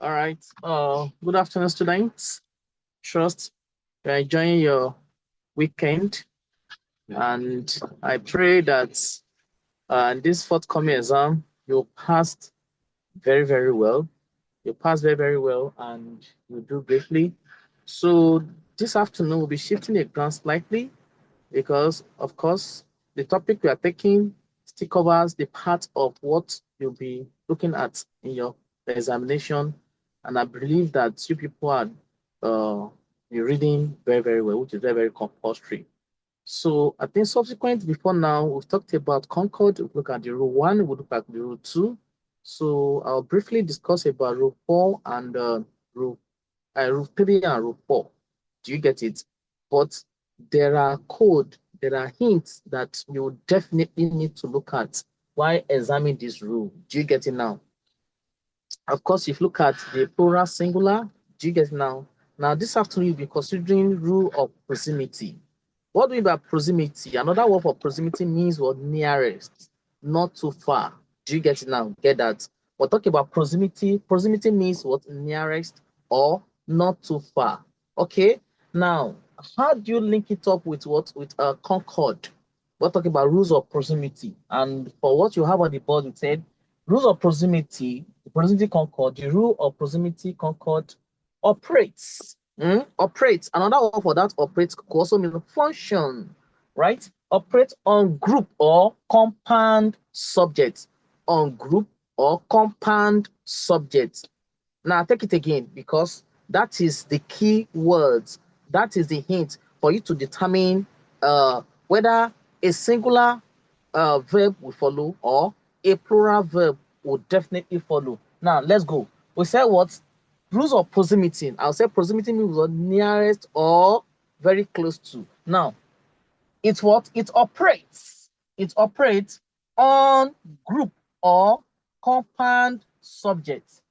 All right. Good afternoon, students. Trust you're enjoying your weekend, and I pray that this forthcoming exam you passed very, very well. You passed very, very well, and you do greatly. So this afternoon we'll be shifting the ground slightly because, of course, the topic we are taking still covers the part of what you'll be looking at in your examination. And I believe that you people are you're reading very, very well, which is very, very compulsory. So I think subsequent before now, we've talked about Concord, we've looked at the rule one, we'll look at the rule two. So I'll briefly discuss about rule four and rule three and rule four. Do you get it? But there are hints that you definitely need to look at while examining this rule. Do you get it now? Of course, if you look at the plural singular, do you get it now? Now, this afternoon, you'll be considering rule of proximity. What do we mean by proximity? Another word for proximity means what? Nearest, not too far. Do you get it now? Get that? We're talking about proximity. Proximity means what? Nearest or not too far. Okay. Now, how do you link it up with what? With Concord. We're talking about rules of proximity. And for what you have on the board, it said rules of proximity, proximity Concord, the rule of proximity Concord operates. Operates. Another word for that operates could also mean function, right? Operate on group or compound subjects. On group or compound subjects. Now take it again because that is the key words. That is the hint for you to determine whether a singular verb will follow or a plural verb will definitely follow. Now let's go. We said what? Rules of proximity. I'll say proximity means the nearest or very close to. Now, it's what? It operates. It operates on group or compound subjects.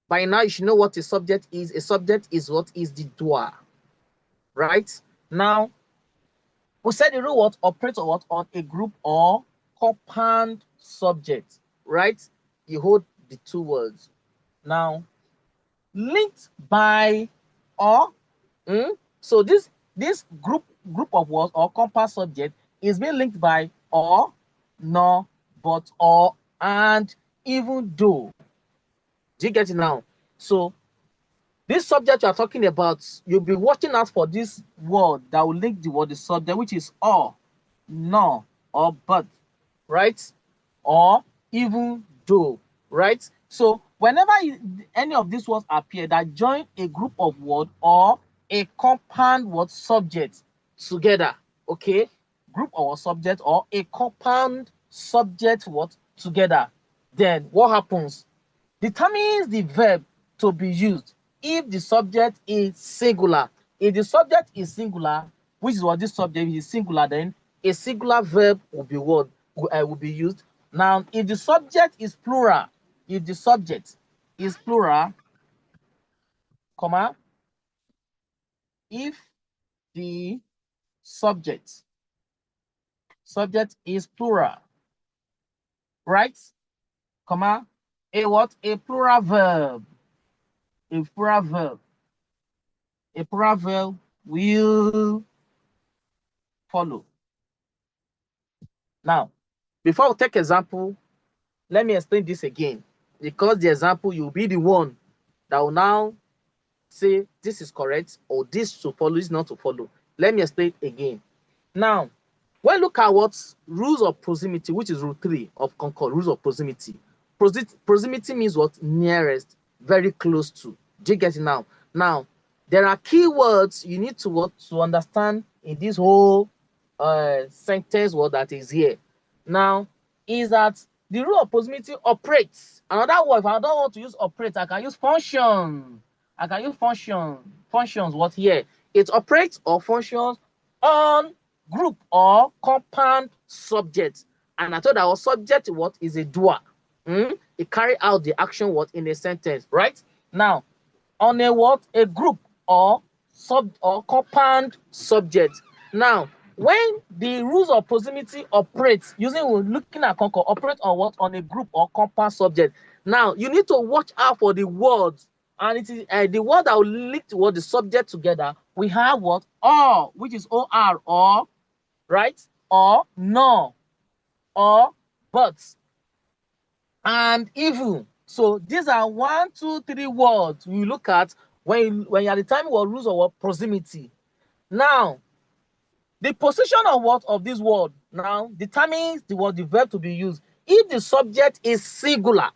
By now, you should know what a subject is. A subject is what is the doer, right? Now, we said the rule what operates on what on a group or compound subject, right? You hold the two words. Now, linked by or. So this group of words or compound subject is being linked by or, nor, but, or, and, even though. Do you get it now? So this subject you are talking about, you'll be watching out for this word that will link the word, the subject, which is or, nor, or but, right? Or even though, right? So whenever any of these words appear that join a group of words or a compound word subject together, okay? Group or subject or a compound subject word together, then what happens? Determines the verb to be used if the subject is singular. If the subject is singular, which is what this subject is singular, then a singular verb will be used. Now, if the subject is plural, if the subject is plural, comma, if the subject is plural, right? Comma, a what? A plural verb. A plural verb. A plural verb will follow. Now, before we take example, let me explain this again. Because the example, you'll be the one that will now say this is correct or this to follow is not to follow. Let me explain again. Now, when look at what rules of proximity, which is rule 3 of Concord, rules of proximity. Proximity means what? Nearest, very close to. Do you get it now? Now, there are key words you need to understand in this whole sentence word that is here. Now, is that the rule of proximity operates. Another word, if I don't want to use operate, I can use function. I can use function. Functions, what here? It operates or functions on group or compound subjects. And I thought our subject what is a doer. It carry out the action what in a sentence, right? Now, on a group or compound subject. Now, when the rules of proximity operate using looking at Concord, operate on what? On a group or compound subject. Now you need to watch out for the words, and it is the word that will link to what the subject together. We have what? Or, which is or, or, right? Or no, or but, and even. So these are 1, 2, 3 words we look at when you are determining what rules of what proximity. Now, the position of what of this word now determines the verb to be used. If the subject is singular,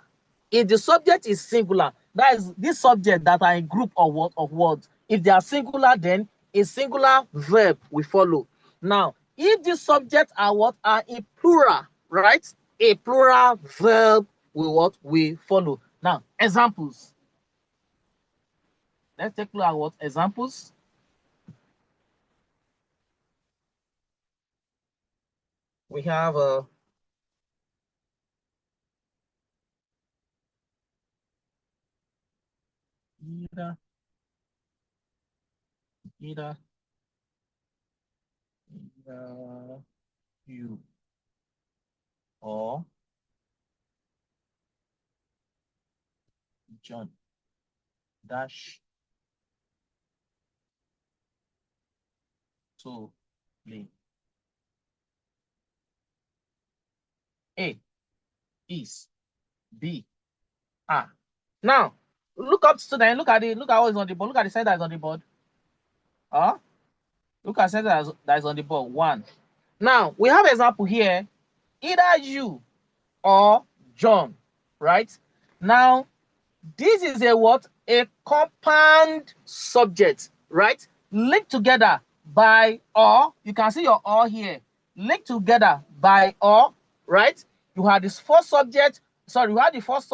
that is this subject that are a group of what of words. If they are singular, then a singular verb will follow. Now, if the subjects are what are a plural, right? A plural verb will follow. Now, examples. Let's take a look at what examples. We have either, either you or John dash to play. A is B are. Now look up student, look at what is on the board. Look at the sentence that is on the board. Look at the sentence that is on the board. 1. Now we have example here. Either you or John, right? Now this is a what? A compound subject, right? Linked together by or. You can see your or here. Linked together by or, right? You have this first subject. Sorry, we have the first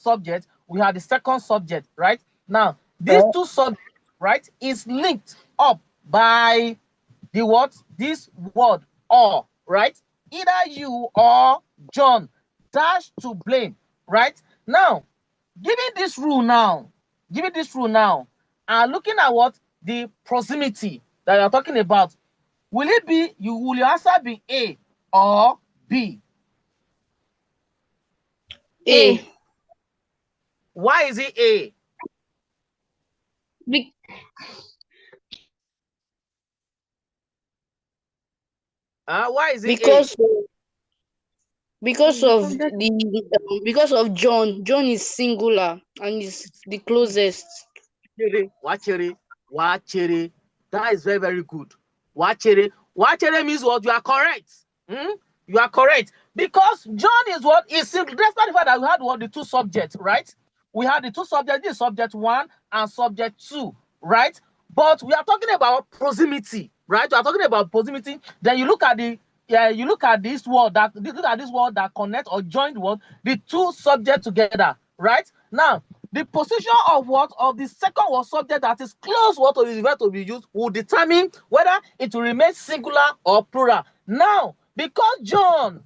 subject. We have the second subject, right? Now, these two subjects, right, is linked up by the what? This word or, right? Either you or John dash to blame, right? Now, giving this rule now, and looking at what the proximity that you're talking about, will your answer be A or B? A. Why is it A? Be Why is it A? because because of John. John is singular and is the closest. Wachere. That is very, very good. Wachere means what? You are correct. You are correct. Because John is what? Is single. Despite the fact that we had what? The two subjects, right? We had the two subjects, this is subject 1 and subject 2, right? But we are talking about proximity, right? We are talking about proximity. Then you look at this word that connect or join the two subjects together, right? Now, the position of the second word subject that is close to the verb to be used will determine whether it will remain singular or plural. Now, because John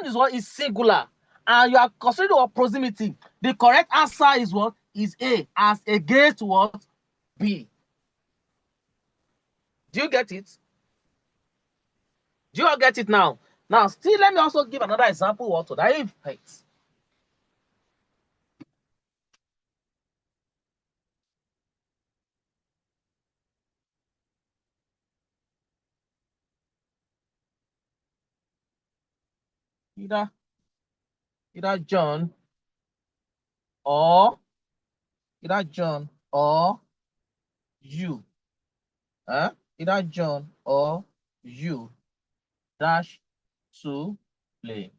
is what is singular, and you are considering what proximity, the correct answer is what is A as against what B. Do you get it? Do you all get it now? Now, still, let me also give another example what to that effect. Either John or you. Either John or you dash to play.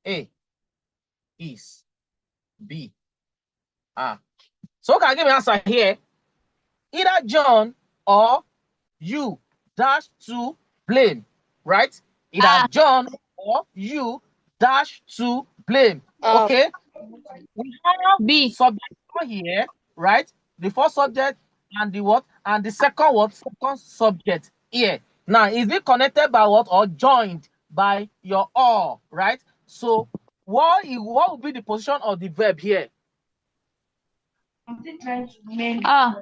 A is B are. So can I give an answer here? Either John or you dash to blame, right? Either John or you dash to blame. Okay. We have B. subject here, right? The first subject and the what? And the second what? Second subject here. Now, is it connected by what or joined by your or, right? So, what will be the position of the verb here? Ah.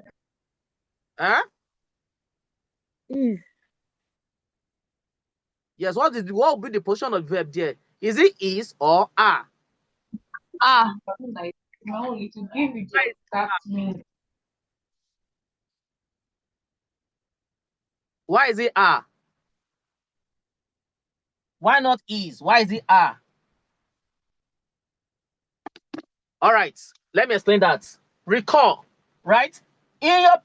Huh? Is. Yes, what will be the position of the verb there? Is it is or are? Ah, like no, it will give you the exact meaning. Why is it are? Why not is? Why is it are? All right, let me explain that. Recall, right? In your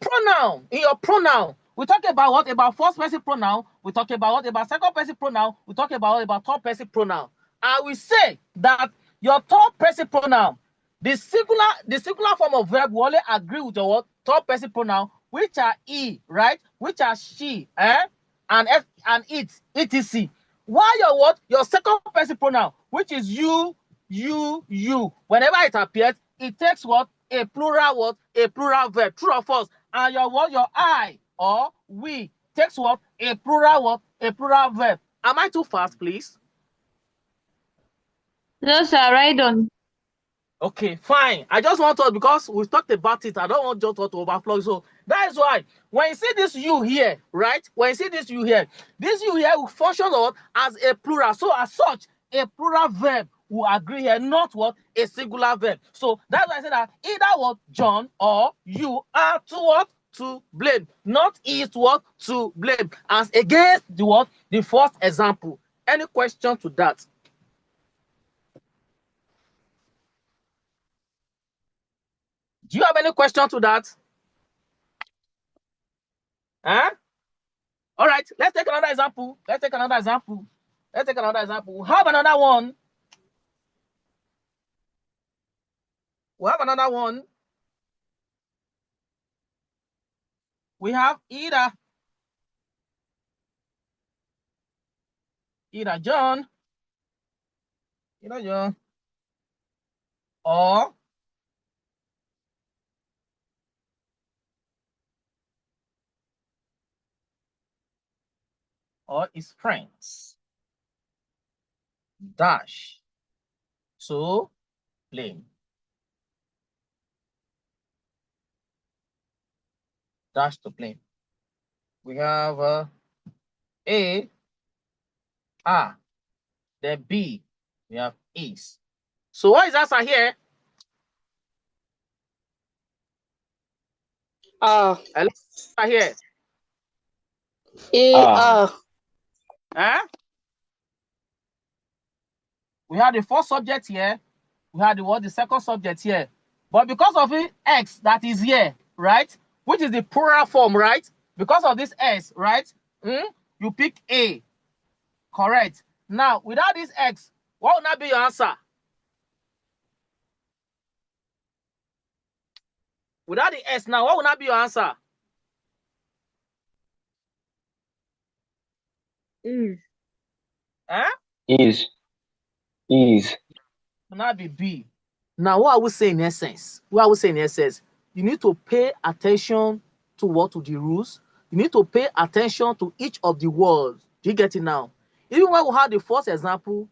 pronoun, we talk about what? About first person pronoun. We talk about what? About second person pronoun. We talk about what? About third person pronoun. I will say that your third person pronoun, the singular form of verb will only agree with your what? Third person pronoun, which are he, right? Which are she, and it, etc. While your what? Your second person pronoun, which is you, whenever it appears, it takes what? A plural what? A plural verb. True or false? And your what? Your I or we takes what? A plural what? A plural verb. Am I too fast, please? No, sir, right on. Okay, fine. I just want to, because we've talked about it, I don't want just to overflow. So that is why when you see this you here, right? When you see this you here will function what? As a plural. So as such, a plural verb will agree here, not what? A singular verb. So that's why I said that either what? John or you are to what? To blame. Not is what? To blame. As against the what? The first example. Any question to that? Do you have any question to that? Huh? All right, let's take another example. We have another one. We have another one. We have either John, John, or his friends dash to blame. Dash to blame. We have A, R, then B. We have is. So what is answer here? Answer here. Huh? We have the first subject here. We have the second subject here. But because of the X that is here, right? Which is the plural form, right? Because of this S, right? You pick A. Correct. Now, without this X, what will not be your answer? Without the S now, what will not be your answer? Is. Huh? Is. Will not be B. Now, what are we saying in essence? You need to pay attention to what? To the rules. You need to pay attention to each of the words. Do you get it now? Even when we had the first example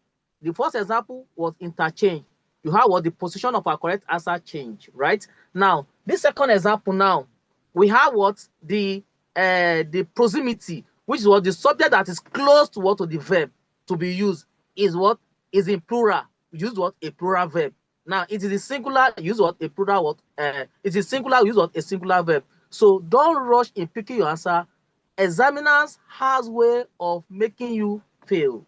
was interchange. You have what? The position of our correct answer change, right? Now, this second example now, we have what? The proximity, which is what? The subject that is close to what? To the verb to be used is what? Is in plural. Use what? A plural verb. Now, it is a singular, use what? A plural what? It is singular, use what? A singular verb. So don't rush in picking your answer. Examiners has way of making you fail.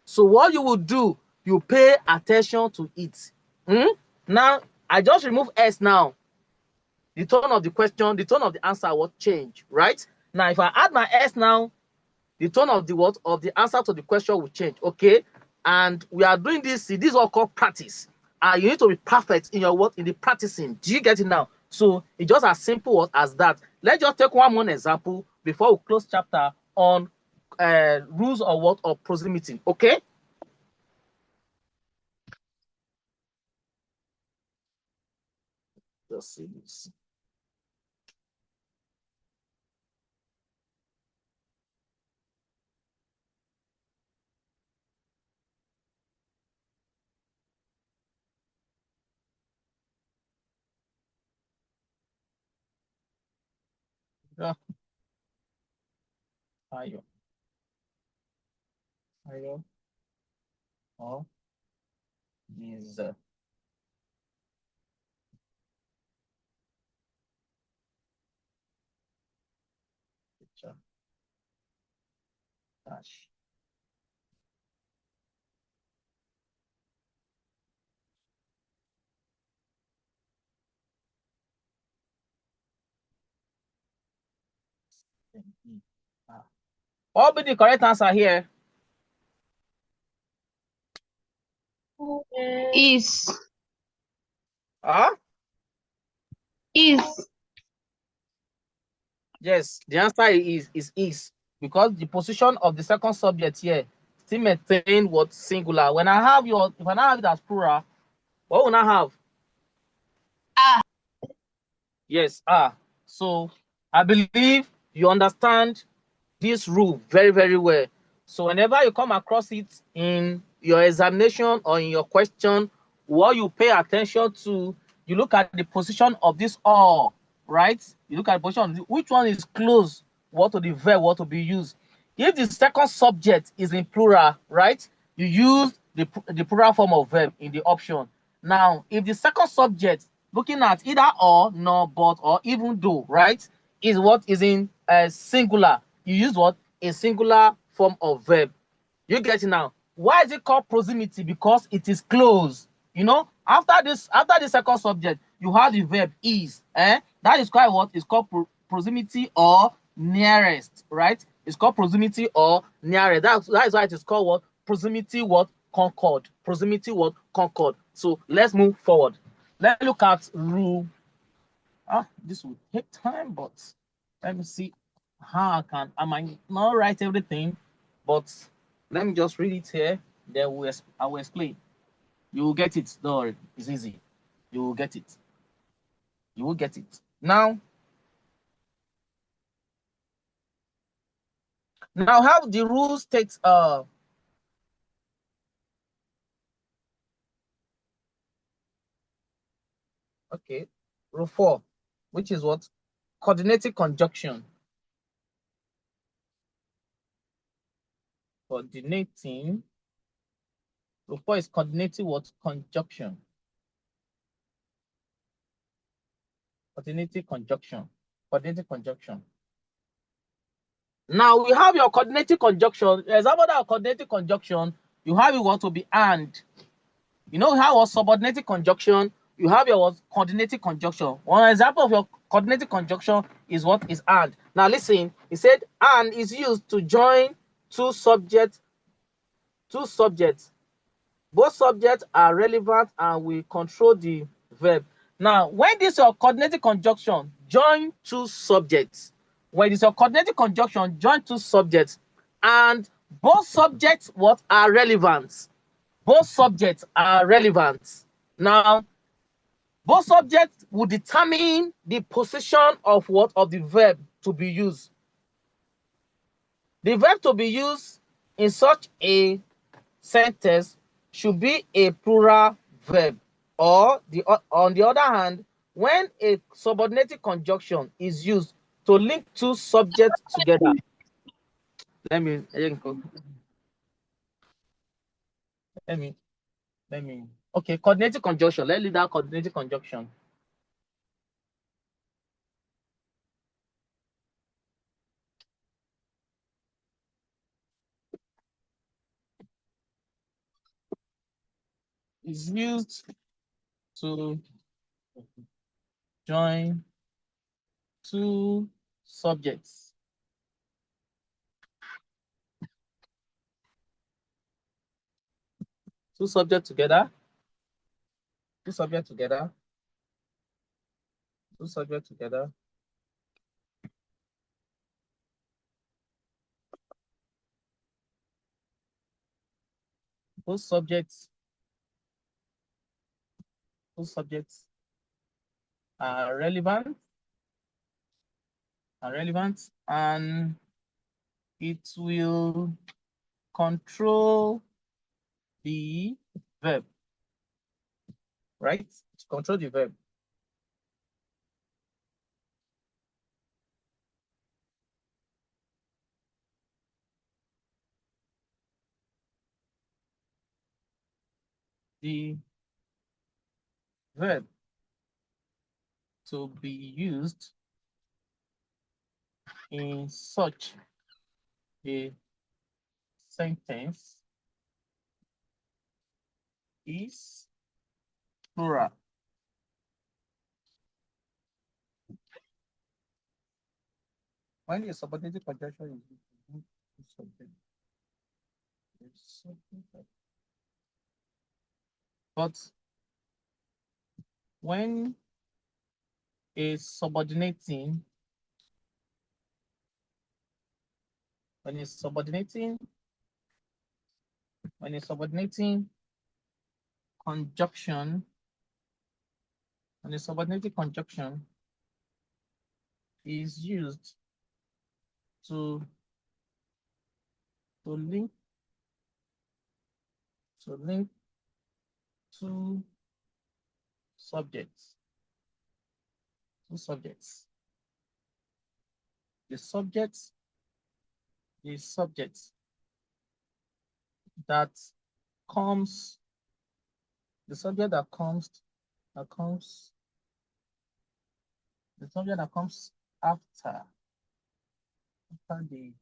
So what you will do, you pay attention to it. Now, I just remove S now. The tone of the question, the tone of the answer will change, right? Now, if I add my S now, the tone of the what? Of the answer to the question will change, okay? And we are doing this, this is what called practice. You need to be perfect in your work, in the practicing. Do you get it now? So it's just as simple as that. Let's just take one more example before we close chapter on rules of what? Of proximity, okay? Just see this. Yeah. Ayo. Ayo. Or is picture dash. What will be the correct answer here? Is. Huh? Is. Yes, the answer is because the position of the second subject here still maintain what singular. When I have if I now have it as plural, what will I have? Ah. Yes, so I believe you understand this rule very, very well. So whenever you come across it in your examination or in your question, what you pay attention to, you look at the position of this all, right? You look at the position of which one is close, what to the verb, what to be used. If the second subject is in plural, right, you use the plural form of verb in the option. Now, if the second subject, looking at either or, nor, but, or even though, right, is what is in singular, you use what? A singular form of verb. You get it now? Why is it called proximity? Because it is close. You know, after the second subject, you have the verb is. That is called what? It's called proximity or nearest, right? It's called proximity or nearest. That is why it is called what? Proximity what? Concord. Proximity what? Concord. So let's move forward. Let's look at rule. This will take time, but let me see how I might not write everything, but let me just read it here. Then I will explain. You will get it. Don't worry, it's easy. You will get it. You will get it. Now how the rules takes okay, rule 4, which is what? Coordinating conjunction. Coordinating. Rule 4 is coordinating what? Conjunction. Coordinating conjunction. Coordinating conjunction. Now we have your coordinating conjunction. Example of coordinating conjunction, you have it what to be and. You know how was subordinating conjunction? You have your coordinating conjunction. One example of your coordinating conjunction is what is and. Now listen, he said and is used to join two subjects. Both subjects are relevant and will control the verb. Now, when this your coordinating conjunction join two subjects, when it's your coordinating conjunction join two subjects, and both subjects what are relevant. Both subjects are relevant. Now, both subjects will determine the position of what of the verb to be used. The verb to be used in such a sentence should be a plural verb, or on the other hand, when a subordinating conjunction is used to link two subjects together. Let me okay, coordinating conjunction. Let's leave that coordinating conjunction. Is used to join two subjects. Two subjects together. Two subjects together. Two subjects together. Both subjects are relevant and it will control the verb, right? To control the verb. the verb to be used in such a sentence is plural. When a subordinated conjunction is used to subject, but when a subordinating conjunction is used to link two subjects. The subject that comes after the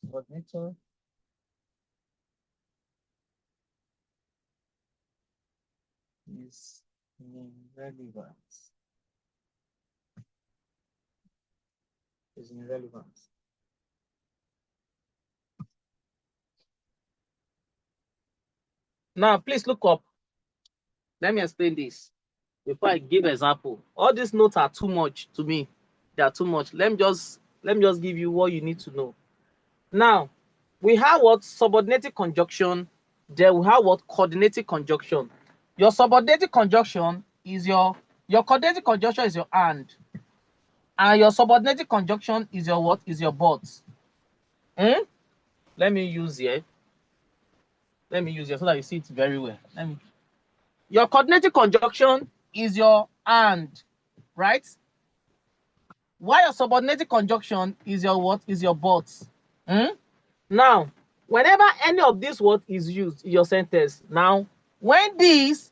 subordinator is irrelevant. Now, please look up. Let me explain this before I give example. All these notes are too much to me. They are too much. Let me just give you what you need to know. Now, we have what subordinated conjunction. Then we have what coordinated conjunction. Your subordinated conjunction is your coordinated conjunction is your and your subordinated conjunction is your what? Is your but. Let me use here so that you see it very well. Your coordinated conjunction is your and, right? While your subordinated conjunction is your what? Is your but. Now, whenever any of this word is used in your sentence, now when these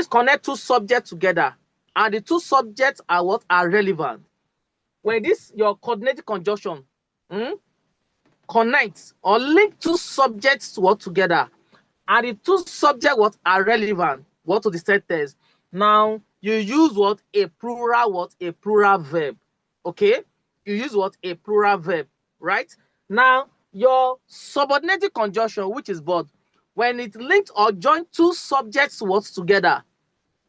connect two subjects together and the two subjects are what? Are relevant. When this your coordinated conjunction connects or link two subjects what together and the two subjects what are relevant what to the sentence. Now you use what? A plural verb. Okay, you use what? A plural verb, right? Now your subordinated conjunction, which is but, when it linked or joined two subjects what together,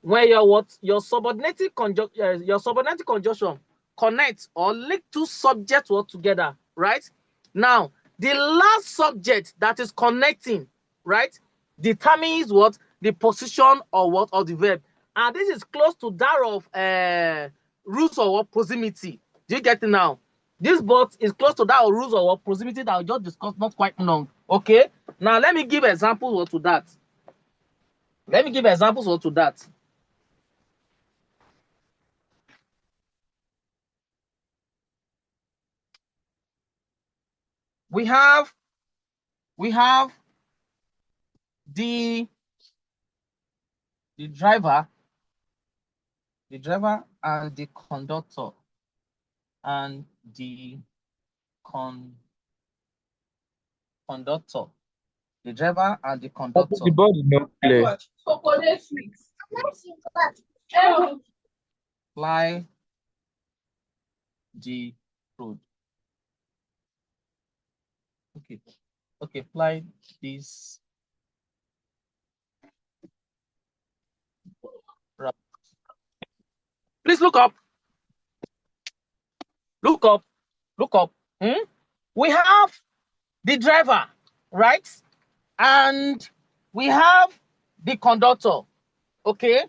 when your subordinated conjunction connects or link two subjects what together, right? Now the last subject that is connecting, right, determines what? The position or what? Of the verb. And this is close to that of rules of what? Proximity. Do you get it now? This but is close to that of rules of what? Proximity that we just discussed not quite long. Okay, now let me give examples to that. We have the driver and the conductor and the conductor. The driver and the conductor. The board is not clear. Fly the road. Okay, fly this route. Please look up. We have the driver, right? And we have the conductor. Okay,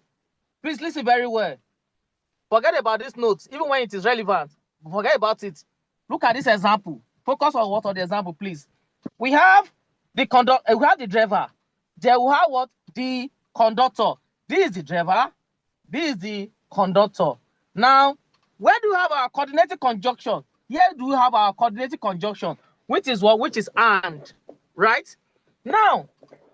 please listen very well. Forget about these notes, even when it is relevant. Forget about it. Look at this example. Focus on what on the example, please. We have the conductor. We have the driver. Then we have what? The conductor. This is the driver. This is the conductor. Now, where do you have our coordinated conjunction? here do we have our coordinating conjunction, which is what? Which is and, right? Now,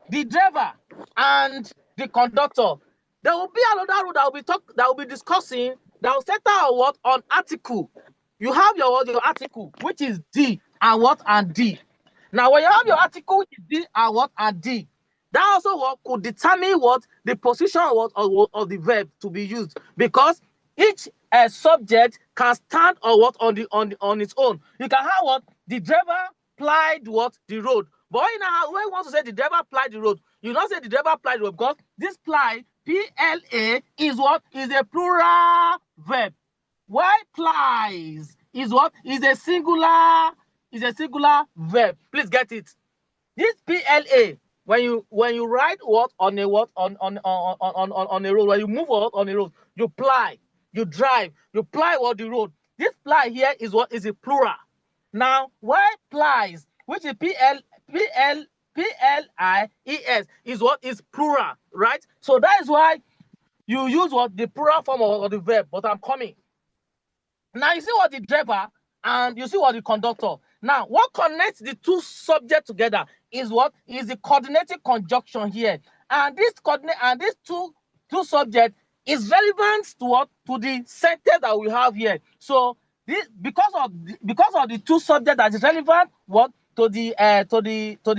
the driver and the conductor, there will be another rule that will be discussing that will center on what? On article. You have your article, which is D and what? And D. Now, when you have your article, which is D and what? And D, that also what could determine what the position of the verb to be used, because each subject can stand on what on its own. You can have what? The driver plied what? The road. But when you want to say the driver plied the road, you not say the driver plied the road, because this ply, P-L-A, is what? Is a plural verb. Why plies is what? Is a singular verb. Please get it. This PLA, when you ride what on a what on a road, when you move what on a road, you ply, you drive, you ply what the road. This ply here is what? Is a plural. Now, why plies, which is P-L-I-E-S, is what? Is plural, right? So that is why you use what? The plural form of the verb. But I'm coming. Now you see what? The driver and you see what? The conductor. Now, what connects the two subjects together is what? Is the coordinating conjunction here. And this coordinate and these two subjects is relevant to what? To the sentence that we have here. So this because of the two subjects that is relevant what? To the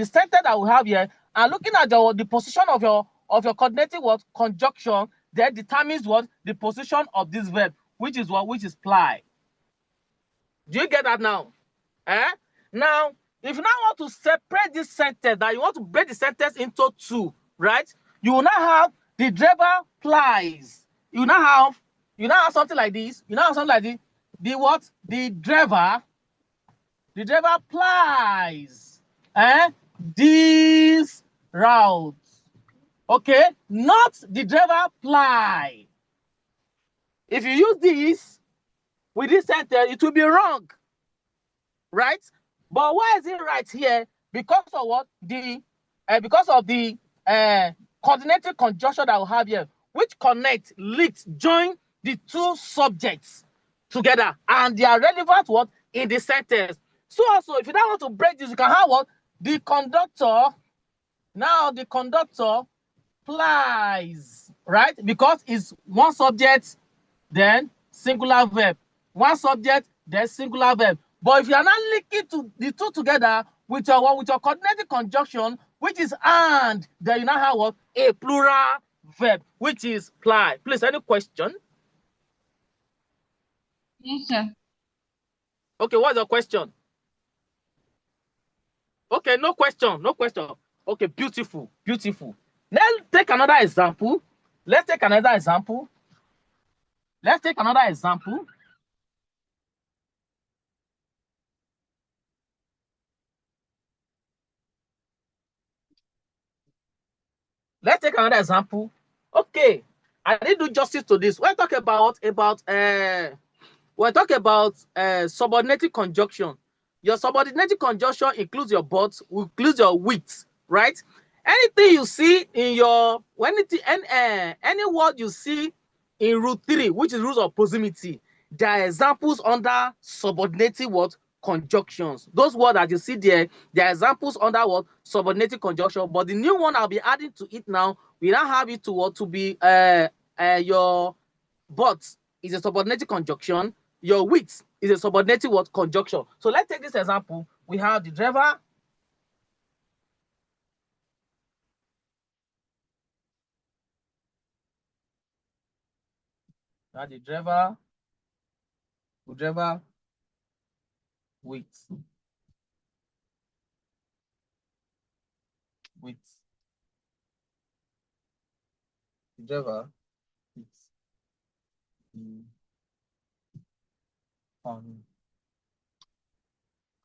sentence that we have here, and looking at the position of your coordinating what? Conjunction, that determines what? The position of this verb, which is what? Which is ply. Do you get that now? Now, if you now want to separate this sentence, that you want to break the sentence into two, right? You will now have the driver plies. You now have something like this. You now have something like this. The what? The driver plies these routes. Okay, not the driver ply. If you use this with this sentence, it will be wrong, right? But why is it right here? Because of what? Because of the coordinating conjunction that we have here, which connect, links, join the two subjects together, and they are relevant what? In the sentence. So also, if you don't want to break this, you can have what? The conductor. Now the conductor plies, right? Because it's one subject, then singular verb. One subject, then singular verb. But if you are not linking to the two together with your coordinating conjunction, which is and, then you now have what? A plural verb, which is ply. Please, any question? Yes, sir. Okay, what's your question? Okay, no question. Okay, beautiful. Let's take another example. Let's take another example. Now, Okay, I need to do justice to this. We're talking about subordinating conjunction. Your subordinating conjunction includes your but, includes your with, right? Anything you see in your any word you see in rule 3, which is rules of proximity, there are examples under subordinating what? Conjunctions. Those words that you see there, they are examples under what? Subordinating conjunction. But the new one I'll be adding to it now, we now have it to what? To be your but is a subordinating conjunction. Your with is a subordinating what? Conjunction. So let's take this example. We have the driver. The driver with the driver with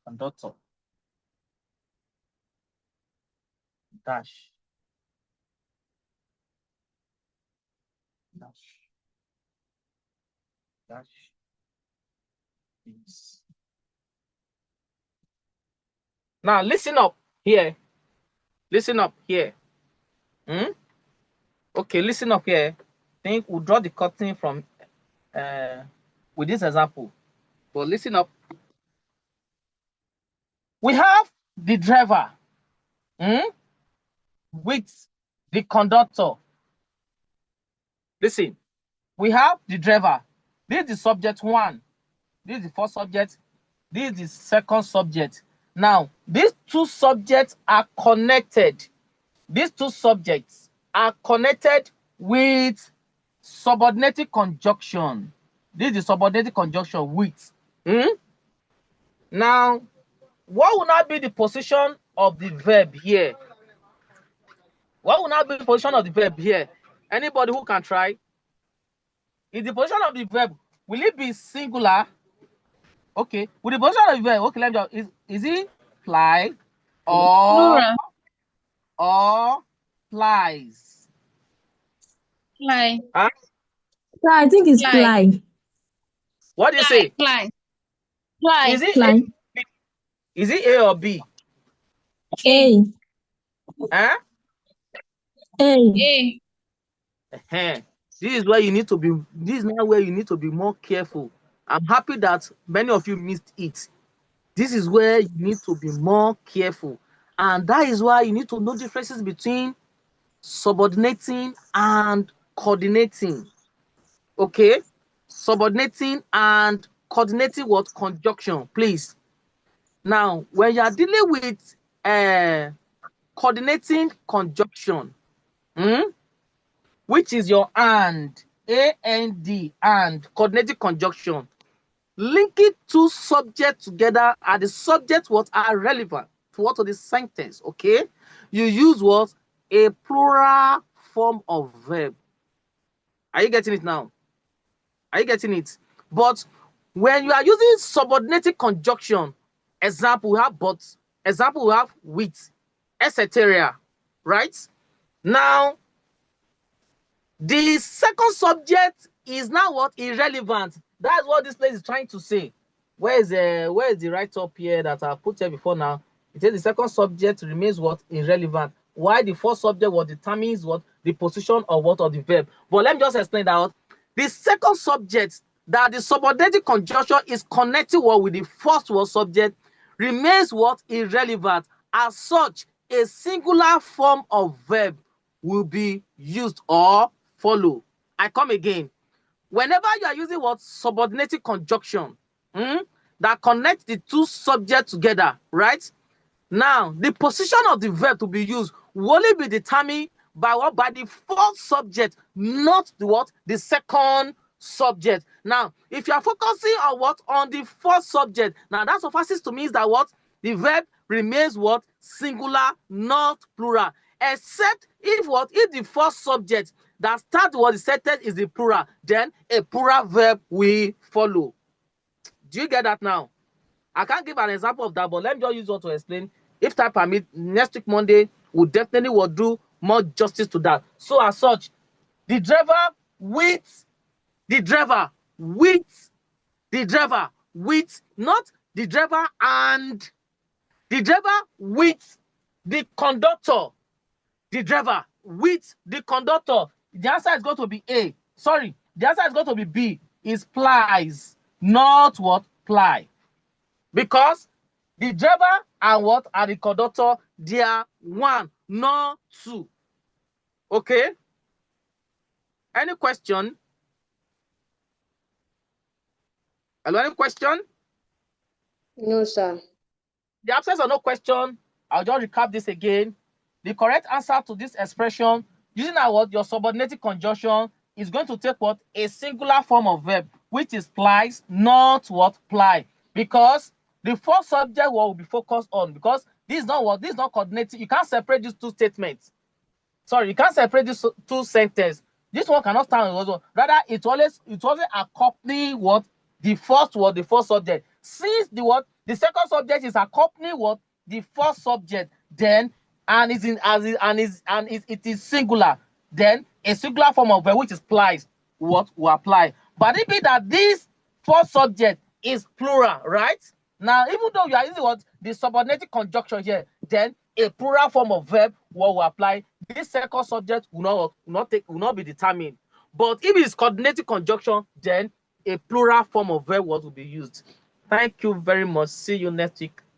conductor dash is. Now listen up here. Okay, listen up here. Think we'll draw the curtain from with this example. But listen up. We have the driver with the conductor. Listen, we have the driver. This is the subject 1. This is the first subject. This is the second subject. Now, these two subjects are connected. These two subjects are connected with subordinated conjunction. This is the subordinated conjunction with. Now, what will not be the position of the verb here? What will not be the position of the verb here? Anybody who can try? Is the position of the verb, will it be singular? Okay. With the position of the verb, okay, let me just, is it fly or flies? Fly. Huh? Yeah, I think it's fly. What do you say? Fly. Is it Fly. A? Is it A or B? A. Huh? A. This is where you need to be. This is now where you need to be more careful. I'm happy that many of you missed it. This is where you need to be more careful, and that is why you need to know differences between subordinating and coordinating. Okay, subordinating and coordinating what conjunction, please. Now, when you are dealing with coordinating conjunction, which is your and, A-N-D, and coordinating conjunction, linking two subjects together are the subjects what are relevant to what of the sentence, okay? You use what? A plural form of verb. Are you getting it now? Are you getting it? But when you are using subordinated conjunction, example, we have but, example, we have with, etc., right? Now, the second subject is now what? Irrelevant. That's what this place is trying to say. Where is the write-up here that I put here before now? It says the second subject remains what? Irrelevant. Why the first subject what determines what? The position of what of the verb. But let me just explain that. The second subject that the subordinated conjunction is connecting what with the first word subject remains what? Irrelevant. As such, a singular form of verb will be used or follow. I come again. Whenever you are using what? Subordinated conjunction that connects the two subjects together, right? Now, the position of the verb to be used will only be determined by what? By the first subject, not the what? The second subject. Now, if you are focusing on what? On the first subject, now that suffices to mean that what? The verb remains what? Singular, not plural. Except if what? If the first subject that starts what the sentence is the plural, then a plural verb will follow. Do you get that now? I can't give an example of that, but let me just use what to explain. If time permit, next week Monday, we'll definitely will do more justice to that. So as such, the driver with the driver with the driver with, not the driver and the driver with the conductor. The driver with the conductor. The answer is going to be A. Sorry, the answer is going to be B. Is plies, not what? Ply. Because the driver and what? And the conductor, they are one, not two. Okay? Any question? Hello, any question? No, sir. The absence of no question, I'll just recap this again. The correct answer to this expression, using our what? Your subordinated conjunction, is going to take what? A singular form of verb, which is plies, not what? Ply. Because the first subject will be focused on, because this is not what? This is not coordinated. You can't separate these two statements. Sorry, you can't separate these two sentences. This one cannot stand on its own. Rather, it always accompany what? The first word, the first subject. Since the what? The second subject is accompanying what? The first subject, then and is in as is and is and is it is singular, then a singular form of verb which is plies what will apply. But it be that this first subject is plural, right? Now, even though you are using what? The subordinated conjunction here, then a plural form of verb will apply. This second subject will not be determined. But if it is coordinated conjunction, then a plural form of verb will be used. Thank you very much. See you next week.